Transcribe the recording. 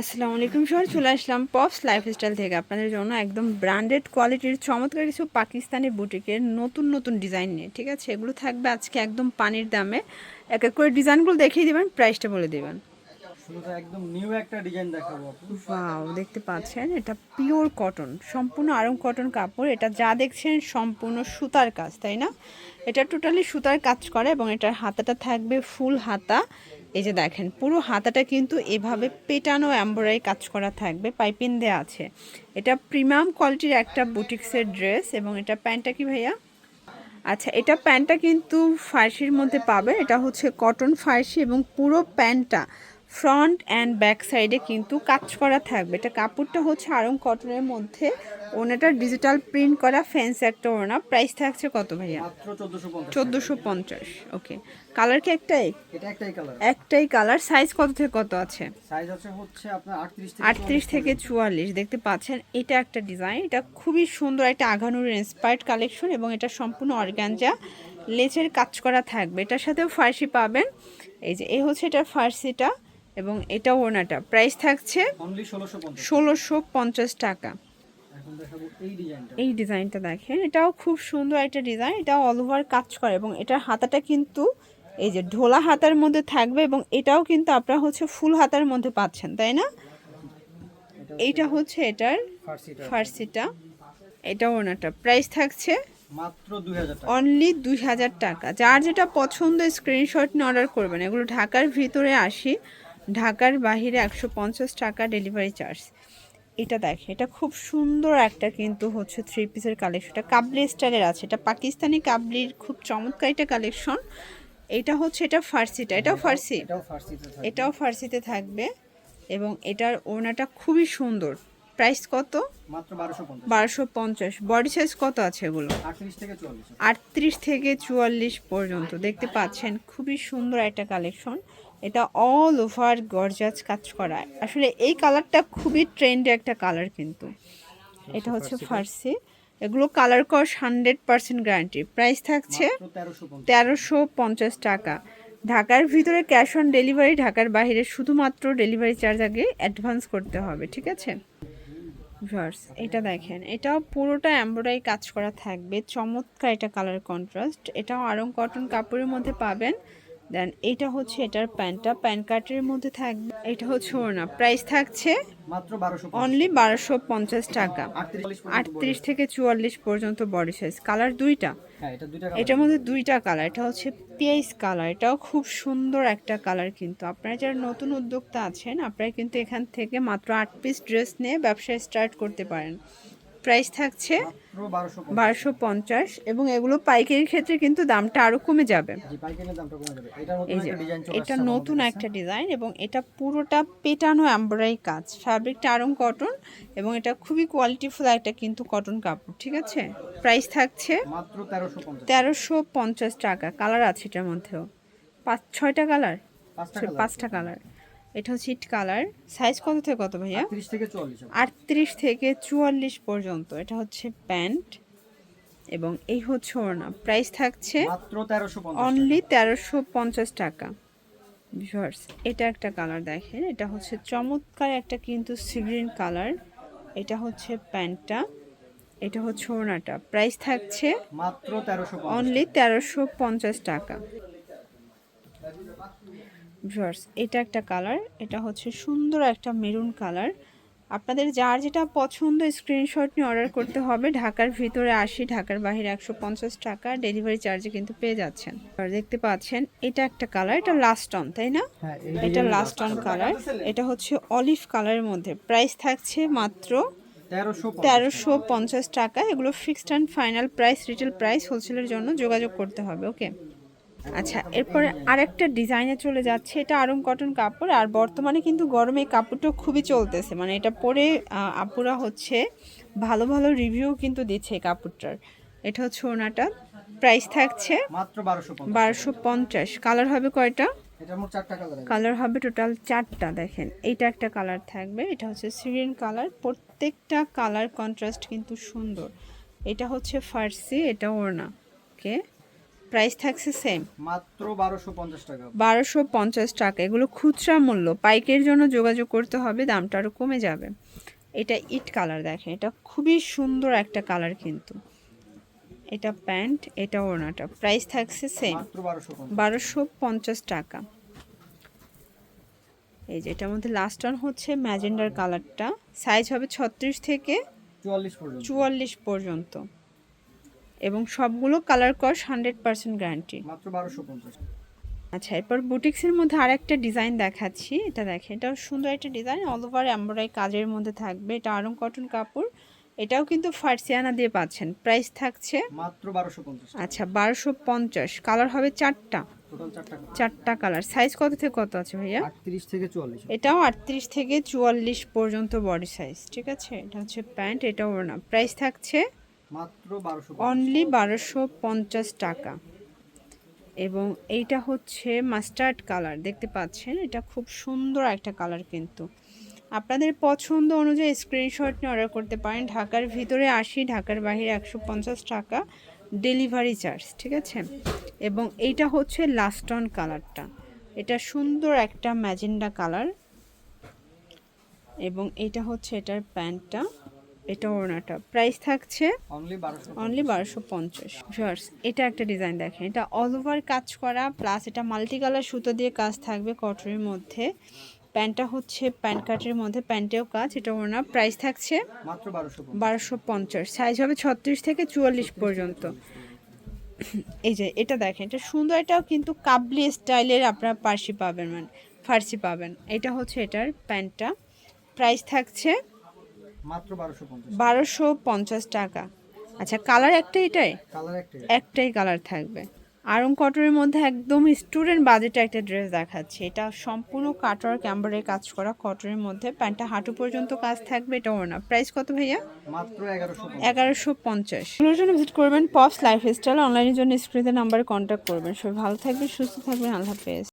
আসসালামু আলাইকুম স্যার, চলে আসলাম পপস লাইফস্টাইল থেকে আপনাদের জন্য একদম ব্র্যান্ডেড কোয়ালিটির চমৎকার কিছু পাকিস্তানি বুটিকের নতুন নতুন ডিজাইন নিয়ে। ঠিক আছে, এগুলো থাকবে আজকে একদম পানির দামে। এক এক করে ডিজাইনগুলো দেখিয়ে দিবেন, প্রাইসটা বলে দিবেন। শুরুতে একদম নিউ একটা ডিজাইন দেখাবো আপু। ওয়াও, দেখতে পাচ্ছেন এটা পিওর কটন, সম্পূর্ণ আরং কটন কাপড়। এটা যা দেখছেন সম্পূর্ণ সুতার কাজ, তাই না? এটা টোটালি সুতার কাজ করে এবং এটার হাতাটা থাকবে ফুল হাতা। এই যে দেখেন, পুরো হাতাটা কিন্তু এভাবে পেটানো এমব্রয়ডারি কাজ করা থাকবে, পাইপিং দেওয়া আছে। এটা প্রিমিয়াম কোয়ালিটির একটা বুটিক্সের ড্রেস। এবং এটা প্যান্টটা কি ভাইয়া? আচ্ছা, এটা প্যান্টটা কিন্তু ফার্সির মধ্যে পাবে। এটা হচ্ছে কটন ফার্সি এবং পুরো প্যান্টটা ফ্রন্ট অ্যান্ড ব্যাক সাইডে কিন্তু কাজ করা থাকবে। এটা কাপড়টা হচ্ছে আরং কটনের মধ্যে। ওনাটা ডিজিটাল প্রিন্ট করা ফ্যান্সি একটা ওড়না। প্রাইস থাকছে কত ভাইয়া? মাত্র 1450 টাকা। 1450। ওকে, কালার কি একটাই? এটা একটাই কালার। একটাই কালার। সাইজ কত থেকে কত আছে? সাইজ হচ্ছে আপনার 38 থেকে 38 থেকে 44। দেখতে পাচ্ছেন, এটা একটা ডিজাইন। এটা খুবই সুন্দর একটা আঘানুর ইন্সপায়ার্ড কালেকশন এবং এটা সম্পূর্ণ অর্গানজা লেচের কাজ করা থাকবে। এটার সাথেও ফার্সি পাবেন। এই যে এই হচ্ছে এটার ফার্সিটা এবং এটা ওড়নাটা। প্রাইস থাকছে অনলি 1650। 1650 টাকা। এখন দেখাবো এই ডিজাইনটা। এই ডিজাইনটা দেখেন, এটাও খুব সুন্দর একটা ডিজাইন। এটাও অল ওভার কাজ করে এবং এটার হাতাটা কিন্তু এই যে ঢোলা হাতার মধ্যে থাকবে এবং এটাও কিন্তু আপনারা হচ্ছে ফুল হাতার মধ্যে পাচ্ছেন, তাই না? এইটা হচ্ছে এটার ফার্সিটা, এটা ওনাটা। প্রাইস থাকছে মাত্র 2000 টাকা। অনলি 2000 টাকা। যার যেটা পছন্দ স্ক্রিনশট নিয়ে অর্ডার করবেন। এগুলো ঢাকার ভিতরে 80, ঢাকার বাহিরে 150 টাকা ডেলিভারি চার্জ। এটা দেখে, এটা খুব সুন্দর একটা কিন্তু হচ্ছে থ্রি পিসের কালেকশন। এটা কাবলি স্টাইলের আছে, এটা পাকিস্তানি কাবলির খুব চমৎকার একটা কালেকশন। এটা হচ্ছে এটা ফার্সিটা, এটাও ফার্সি, এটাও ফার্সিতে থাকবে। এটাও ফার্সিতে থাকবে এবং এটার ওড়নাটা খুবই সুন্দর। প্রাইস কত? মাত্র 1250। 1250। বডি সাইজ কত আছে এগুলো? 38 থেকে 44। 38 থেকে 44 পর্যন্ত। দেখতে পাচ্ছেন খুবই সুন্দর একটা কালেকশন। এটা অল ওভার গর্জাস কাজ করা। আসলে এই কালারটা খুবই ট্রেন্ডি একটা কালার কিন্তু। এটা হচ্ছে ফার্সি। এগুলো কালার কস 100% গ্যারান্টি। প্রাইস থাকছে মাত্র 1350। 1350 টাকা। ঢাকার ভিতরে ক্যাশ অন ডেলিভারি, ঢাকার বাইরে শুধুমাত্র ডেলিভারি চার্জ আগে অ্যাডভান্স করতে হবে, ঠিক আছে? ভিউয়ার্স, এটা দেখেন, এটাও পুরোটা এমব্রয়ডারি কাজ করা থাকবে, চমৎকার এটা কালার কন্ট্রাস্ট। এটাও আরং কটন কাপড়ের মধ্যে পাবেন। দেন এটা হচ্ছে এটার প্যান্টটা, প্যান্ট কাটের মধ্যে থাকবে। এটা হচ্ছে ওড়না। প্রাইস থাকছে মাত্র 1250। অনলি 1250 টাকা। 38 থেকে 44 পর্যন্ত বডি সাইজ। কালার দুইটা। হ্যাঁ, এটা দুইটা এটার মধ্যে দুইটা কালার। এটা হচ্ছে পিয়াইস কালার, এটাও খুব সুন্দর একটা কালার কিন্তু। আপনারা যারা নতুন উদ্যোক্তা আছেন, আপনারা কিন্তু এখান থেকে মাত্র 8 পিস ড্রেস নিয়ে ব্যবসা স্টার্ট করতে পারেন। প্রাইস থাকছে মাত্র 1250। 1250 এবং এগুলো পাইকারির ক্ষেত্রে কিন্তু দামটা আরও কমে যাবে। জি, পাইকারি দামটা কমে যাবে। এটার মধ্যে এই যে একটা ডিজাইন চলে এটা আসছে নতুন একটা ডিজাইন এবং এটা পুরোটা পেটানো এমব্রয়ডারি কাজ। ফ্যাব্রিকটা আরং কটন এবং এটা খুবই কোয়ালিটিফুল একটা কিন্তু কটন কাপড়, ঠিক আছে? প্রাইস থাকছে মাত্র 1350। 1350 টাকা। কালার আছে এটার মধ্যেও 5-6টা কালার, 5টা কালার। এটা হচ্ছে হিট কালার। সাইজ কত থেকে কত ভাইয়া? 38 থেকে 44। 38 থেকে 44 পর্যন্ত। এটা হচ্ছে প্যান্ট এবং এই হচ্ছে ওড়না। প্রাইস থাকছে মাত্র 1350। অনলি 1350 টাকা। ভিউয়ার্স, এটা একটা কালার দেখেন, এটা হচ্ছে চমৎকার একটা কিন্তু সি গ্রিন কালার। এটা হচ্ছে প্যান্টটা, এটা হচ্ছে ওড়নাটা। প্রাইস থাকছে মাত্র 1350। অনলি 1350 টাকা। ভিউয়ার্স, এটা একটা কালার, এটা হচ্ছে সুন্দর একটা মেরুন কালার। আপনাদের যার যেটা পছন্দ স্ক্রিনশট নিয়ে অর্ডার করতে হবে। ঢাকার ভিতরে 80, ঢাকার বাইরে 150 টাকা ডেলিভারি চার্জে কিন্তু পেয়ে যাচ্ছেন। আর দেখতে পাচ্ছেন এটা একটা কালার, এটা লাস্ট অন, তাই না? হ্যাঁ, এটা লাস্ট অন কালার। এটা হচ্ছে অলিভ কালারের মধ্যে। প্রাইস থাকছে মাত্র 1350 টাকা। এগুলো fixed and final price, retail price. হোলসেলের জন্য যোগাযোগ করতে হবে, ওকে? আচ্ছা, এরপরে আরেকটা ডিজাইনে চলে যাচ্ছে। এটা আরং কটন কাপড় আর বর্তমানে কিন্তু গরমে এই কাপড়টা খুবই চলতেছে। মানে এটা পরে আপুরা হচ্ছে ভালো ভালো রিভিউ কিন্তু দিচ্ছে এই কাপড়টার। এটা হচ্ছে ওনাটা। প্রাইস থাকছে মাত্র 1250। 1250। কালার হবে কয়টা? এটার মোট 4টা কালার আছে। কালার হবে টোটাল 4টা। দেখেন, এইটা একটা কালার থাকবে, এটা হচ্ছে সিরিয়ান কালার। প্রত্যেকটা কালার কন্ট্রাস্ট কিন্তু সুন্দর। এটা হচ্ছে ফার্সি, এটা ওড়না, ওকে? প্রাইস থাকছে সেম মাত্র 1250 টাকা। 1250 টাকা। এগুলো খুচরা মূল্য, পাইকের জন্য যোগাযোগ করতে হবে, দামটা আরও কমে যাবে। এটা ইট কালার, দেখেন এটা খুবই সুন্দর একটা কালার কিন্তু। এটা প্যান্ট, এটা ওড়নাটা, প্রাইস থাকছে সেম মাত্র 1250। 1250 টাকা। এই যে এটার মধ্যে লাস্ট ওয়ান হচ্ছে ম্যাজেন্ডার কালারটা, সাইজ হবে 36 থেকে 44 পর্যন্ত। 44 পর্যন্ত এবং সবগুলো কালার কস 100% গ্যারান্টি। মাত্র 1250। আচ্ছা, এরপর বুটিক্সের মধ্যে আর একটা ডিজাইন দেখাচ্ছি। এটা দেখেন, এটাও সুন্দর একটা ডিজাইন, অল ওভার এমব্রয়ডারি কাজের মধ্যে থাকবে। এটা আরং কটন কাপড়, এটাও কিন্তু ফার্সিয়ানা দিয়ে পাচ্ছেন। প্রাইস থাকছে মাত্র 1250। আচ্ছা 1250। কালার হবে 4টা, টোটাল 4 টাকা। 4টা কালার। সাইজ কত থেকে কত আছে ভাইয়া? 38 থেকে 44। এটাও 38 থেকে 44 পর্যন্ত বডি সাইজ, ঠিক আছে। এটা হচ্ছে প্যান্ট, এটা ওড়না, প্রাইস থাকছে মাত্র 1250। অনলি 1250 টাকা। এবং এইটা হচ্ছে মাস্টার্ড কালার, দেখতে পাচ্ছেন এটা খুব সুন্দর একটা কালার কিন্তু। আপনাদের পছন্দ অনুযায়ী স্ক্রিনশট নিয়ে অর্ডার করতে পারেন। ঢাকার ভিতরে 80, ঢাকার বাইরে 150 টাকা ডেলিভারি চার্জ, ঠিক আছে। এবং এইটা হচ্ছে লাস্ট অন কালারটা, এটা সুন্দর একটা ম্যাজেন্ডা কালার। এবং এইটা হচ্ছে এটার প্যান্টটা, এটা ওড়নাটা, প্রাইস থাকছে অনলি 1250। অনলি 1250। ভিউয়ার্স, এটা একটা ডিজাইন দেখেন, এটা অল ওভার কাজ করা, প্লাস এটা মাল্টি কালার সুতো দিয়ে কাজ থাকবে কটনের মধ্যে। প্যান্টটা হচ্ছে প্যান্ট কাটের মধ্যে, প্যান্টেও কাজ, এটা ওড়না, প্রাইস থাকছে মাত্র 1250। 1250। সাইজ হবে 36 থেকে 44 পর্যন্ত। এই যে এটা দেখেন, এটা সুন্দর, এটাও কিন্তু কাবলি স্টাইলের আপনারা ফার্সি পাবেন। এটা হচ্ছে এটার প্যান্টটা, প্রাইস থাকছে মাত্র 1250। 1250 টাকা। আচ্ছা, কালার একটাই, কালার একটাই। একটাই কালার থাকবে। আরং কটনের মধ্যে একদম স্টুডেন্ট বাজেটে একটা ড্রেস দেখাচ্ছে। এটা সম্পূর্ণ কাটওয়ার্ক এমব্রয়ডারি কাজ করা কটনের মধ্যে, প্যান্টটা হাঁটু পর্যন্ত কাজ থাকবে, এটা ওড়না। প্রাইস কত ভাইয়া? মাত্র 1150। 1150। এগুলোর জন্য ভিজিট করবেন পপস লাইফস্টাইল, অনলাইনের জন্য স্ক্রিনের নাম্বারে কন্ট্যাক্ট করবেন। সবাই ভালো থাকবেন, সুস্থ থাকবেন, আল্লাহ হাফেজ।